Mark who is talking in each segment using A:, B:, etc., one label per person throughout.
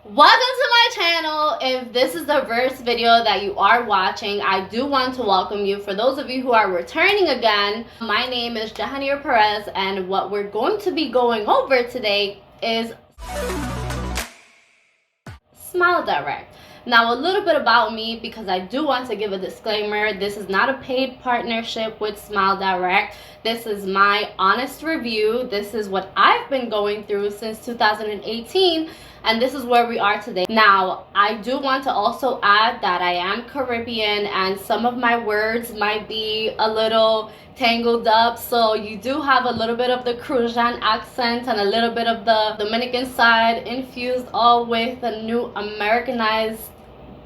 A: Welcome to my channel. If this is the first video that you are watching, I do want to welcome you. For those of you who are returning again, my name is Jahanier Perez, and what we're going to be going over today is Smile Direct. Now, a little bit about me, because I do want to give a disclaimer. This is not a paid partnership with Smile Direct. This is my honest review. This is what I've been going through since 2018, and this is where we are today. Now, I do want to also add that I am Caribbean, and some of my words might be a little tangled up, so you do have a little bit of the Crucian accent and a little bit of the Dominican side infused, all with a new Americanized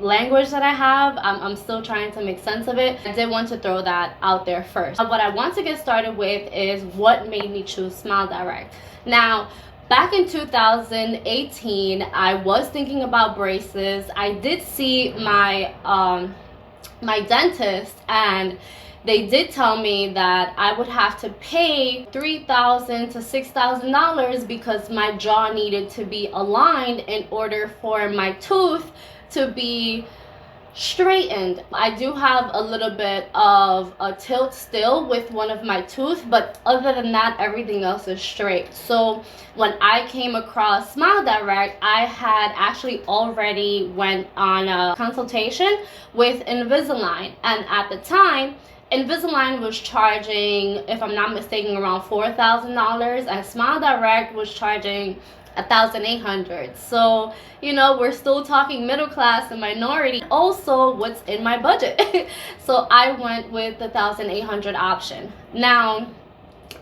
A: language that I have. I'm still trying to make sense of it. I did want to throw that out there first. What I want to get started with is what made me choose Smile Direct. Now, back in 2018, I was thinking about braces. I did see my my dentist, and they did tell me that I would have to pay $3,000 to $6,000 because my jaw needed to be aligned in order for my tooth to be straightened. I do have a little bit of a tilt still with one of my teeth, but other than that, everything else is straight. So when I came across Smile Direct, I had actually already went on a consultation with Invisalign, and at the time Invisalign was charging, if I'm not mistaken, around $4,000, and Smile Direct was charging $1,800. So, you know, we're still talking middle class and minority. Also, what's in my budget? So I went with the $1,800 option. Now,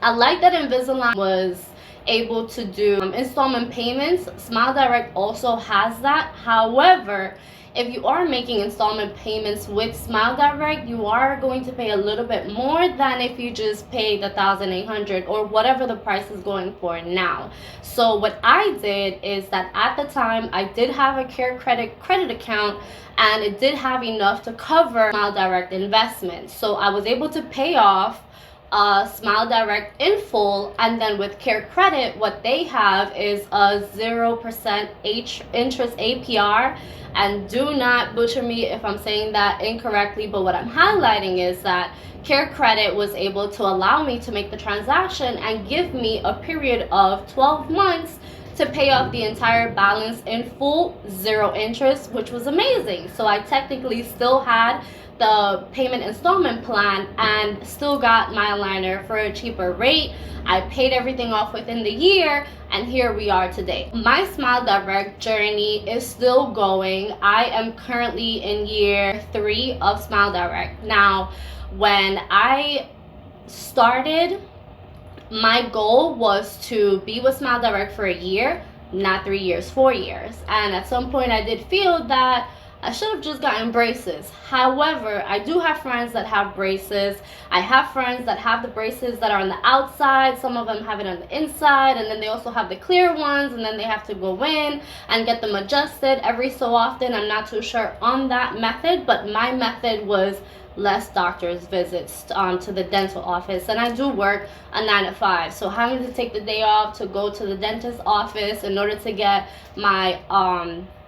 A: I like that Invisalign was able to do installment payments. Smile Direct also has that. However, if you are making installment payments with Smile Direct, you are going to pay a little bit more than if you just pay the $1,800 or whatever the price is going for now. So what I did is that at the time I did have a Care credit account, and it did have enough to cover Smile Direct investment. So I was able to pay off Smile Direct in full, and then with Care Credit, what they have is a 0% interest APR. And do not butcher me if I'm saying that incorrectly, but what I'm highlighting is that Care Credit was able to allow me to make the transaction and give me a period of 12 months to pay off the entire balance in full, zero interest, which was amazing. So I technically still had the payment installment plan and still got my aligner for a cheaper rate. I paid everything off within the year, and here we are today. My Smile Direct journey is still going. I am currently in year 3 of Smile Direct. Now, when I started, my goal was to be with Smile Direct for a year, not 3 years, 4 years. And at some point I did feel that I should have just gotten braces. However, I do have friends that have braces. I have friends that have the braces that are on the outside. Some of them have it on the inside, and then they also have the clear ones, and then they have to go in and get them adjusted every so often. I'm not too sure on that method, but my method was less doctor's visits to the dental office, and I do work a 9 to 5, so having to take the day off to go to the dentist office in order to get my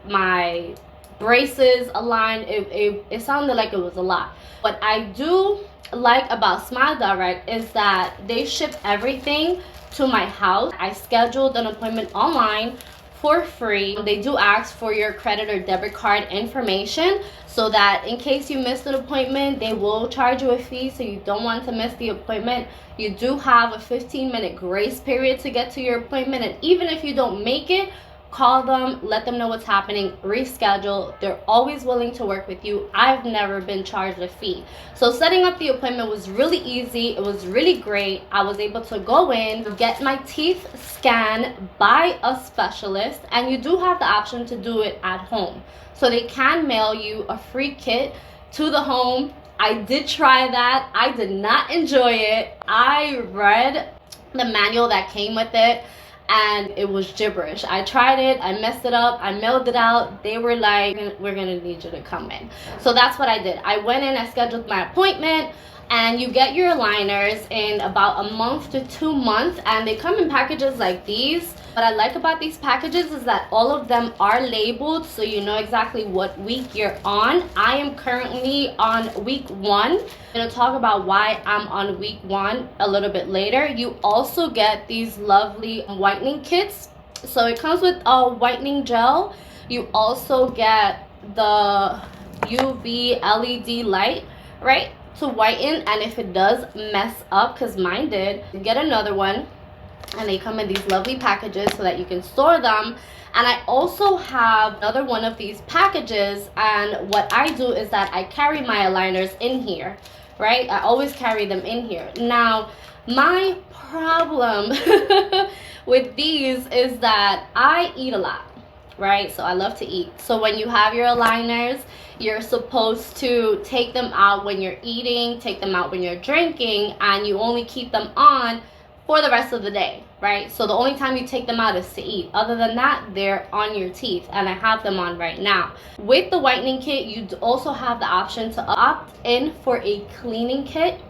A: my braces aligned, it sounded like it was a lot. What I do like about Smile Direct is that they ship everything to my house. I scheduled an appointment online for free. They do ask for your credit or debit card information, so that in case you missed an appointment, they will charge you a fee, so you don't want to miss the appointment. You do have a 15-minute grace period to get to your appointment, and even if you don't make it, call them, let them know what's happening, reschedule. They're always willing to work with you. I've never been charged a fee. So setting up the appointment was really easy. It was really great. I was able to go in, get my teeth scanned by a specialist, and you do have the option to do it at home. So they can mail you a free kit to the home. I did try that. I did not enjoy it. I read the manual that came with it, and it was gibberish. I tried it, I messed it up, I mailed it out. They were like, we're gonna need you to come in. So that's what I did. I went in, I scheduled my appointment. and you get your aligners in about a month to 2 months, and they come in packages like these. What I like about these packages is that all of them are labeled, so you know exactly what week you're on. I am currently on week 1. I'm going to talk about why I'm on week 1 a little bit later. You also get these lovely whitening kits. So it comes with a whitening gel. You also get the UV LED light, right, to whiten, and if it does mess up, because mine did, you get another one. And they come in these lovely packages so that you can store them. And I also have another one of these packages, and what I do is that I carry my aligners in here, right? I always carry them in here. Now, my problem with these is that I eat a lot, right? So I love to eat. So when you have your aligners, you're supposed to take them out when you're eating, take them out when you're drinking, and you only keep them on for the rest of the day, right? So the only time you take them out is to eat. Other than that, they're on your teeth, and I have them on right now. With the whitening kit, you also have the option to opt in for a cleaning kit,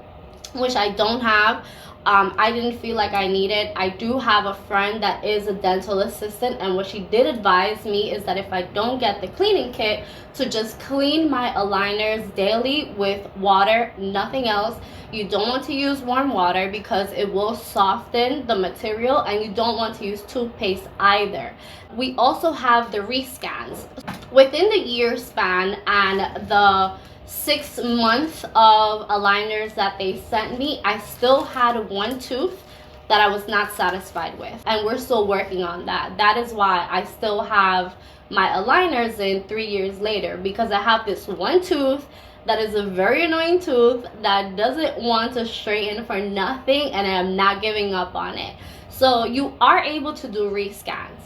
A: which I don't have. I didn't feel like I needed. I do have a friend that is a dental assistant, and what she did advise me is that if I don't get the cleaning kit, to just clean my aligners daily with water, nothing else. You don't want to use warm water because it will soften the material, and you don't want to use toothpaste either. We also have the rescans. Within the year span and the 6 months of aligners that they sent me, I still had one tooth that I was not satisfied with, and we're still working on that. That is why I still have my aligners in 3 years later, because I have this one tooth that is a very annoying tooth that doesn't want to straighten for nothing, and I'm not giving up on it. So you are able to do rescans,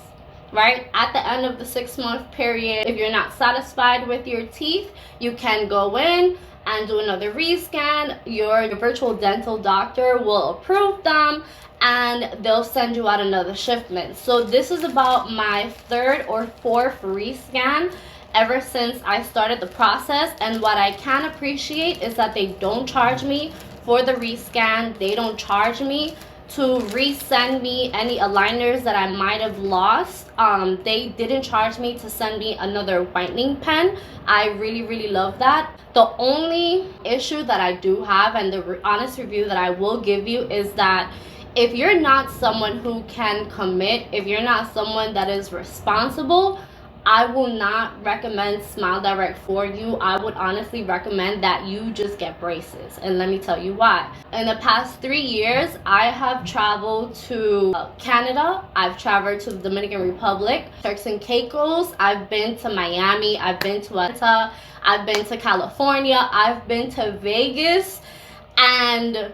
A: right? At the end of the 6-month period, if you're not satisfied with your teeth, you can go in and do another rescan. Your virtual dental doctor will approve them, and they'll send you out another shipment. So this is about my 3rd or 4th rescan ever since I started the process. And what I can appreciate is that they don't charge me for the rescan. They don't charge me to resend me any aligners that I might have lost. They didn't charge me to send me another whitening pen. I really love that. The only issue that I do have, and the honest review that I will give you, is that if you're not someone who can commit, if you're not someone that is responsible, I will not recommend Smile Direct for you. I would honestly recommend that you just get braces, and let me tell you why. In the past 3 years, I have traveled to Canada, I've traveled to the Dominican Republic, Turks and Caicos, I've been to Miami, I've been to Atlanta, I've been to California, I've been to Vegas, and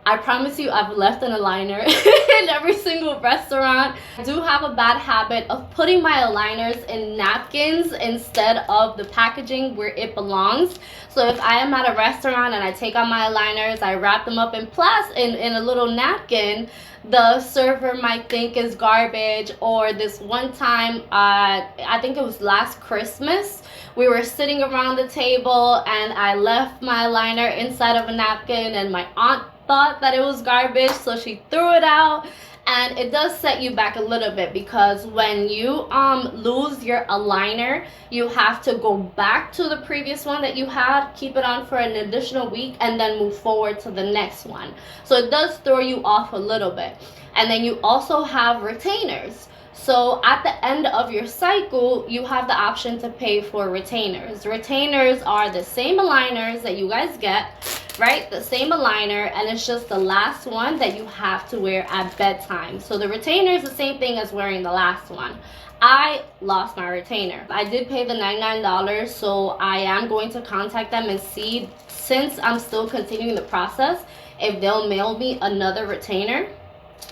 A: I promise you, I've left an aligner in every single restaurant. I do have a bad habit of putting my aligners in napkins instead of the packaging where it belongs. So if I am at a restaurant and I take out my aligners, I wrap them up in a little napkin, the server might think is garbage. Or this one time, I think it was last Christmas, we were sitting around the table and I left my aligner inside of a napkin, and my aunt thought that it was garbage, so she threw it out. And it does set you back a little bit, because when you lose your aligner, you have to go back to the previous one that you had, keep it on for an additional week, and then move forward to the next one. So it does throw you off a little bit. And then you also have retainers. So at the end of your cycle, you have the option to pay for retainers. Retainers are the same aligners that you guys get, right? The same aligner, and it's just the last one that you have to wear at bedtime. So the retainer is the same thing as wearing the last one. I lost my retainer. I did pay the $99, so I am going to contact them and see, since I'm still continuing the process, if they'll mail me another retainer.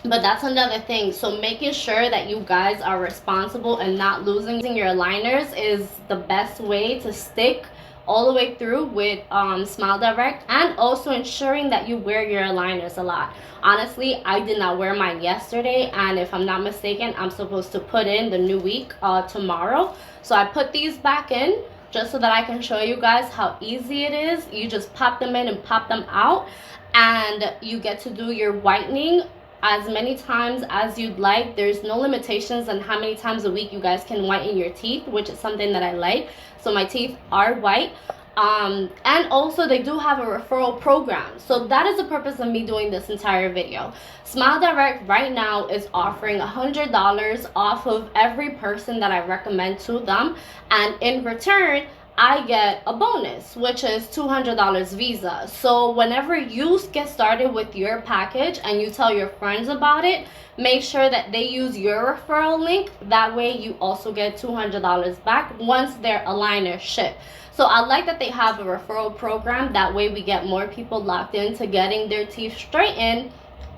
A: But that's another thing. So making sure that you guys are responsible and not losing your aligners is the best way to stick all the way through with Smile Direct, and also ensuring that you wear your aligners a lot. Honestly, I did not wear mine yesterday, and if I'm not mistaken, I'm supposed to put in the new week tomorrow. So I put these back in. just so that I can show you guys how easy it is. You just pop them in and pop them out, and you get to do your whitening as many times as you'd like. There's no limitations on how many times a week you guys can whiten your teeth, which is something that I like. So my teeth are white. And also they do have a referral program, so that is the purpose of me doing this entire video. Smile Direct right now is offering $100 off of every person that I recommend to them, and in return I get a bonus, which is $200 Visa. So whenever you get started with your package and you tell your friends about it, make sure that they use your referral link. That way you also get $200 back once their aligners ship. So I like that they have a referral program. That way we get more people locked into getting their teeth straightened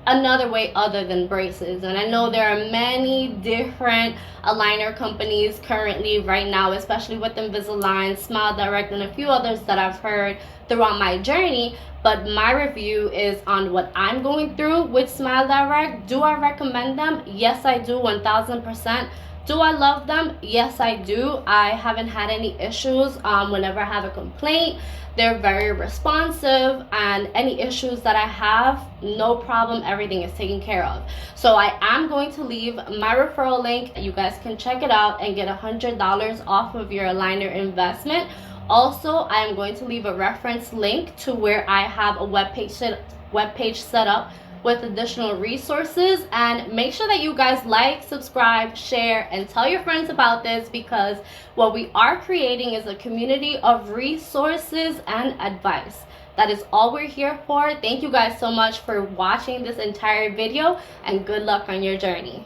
A: another way other than braces. And I know there are many different aligner companies currently right now, especially with Invisalign, Smile Direct, and a few others that I've heard throughout my journey. But my review is on what I'm going through with Smile Direct. Do I recommend them? Yes, I do, 1000%. Do I love them? Yes, I do. I haven't had any issues whenever I have a complaint. They're very responsive, and any issues that I have, no problem, everything is taken care of. So I am going to leave my referral link. You guys can check it out and get $100 off of your aligner investment. Also, I am going to leave a reference link to where I have a webpage set up with additional resources. And make sure that you guys like, subscribe, share, and tell your friends about this, because what we are creating is a community of resources and advice. That is all we're here for. Thank you guys so much for watching this entire video, and good luck on your journey.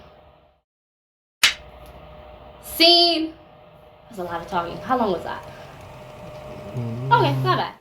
A: Scene. That's a lot of talking. How long was that? Okay, not bad.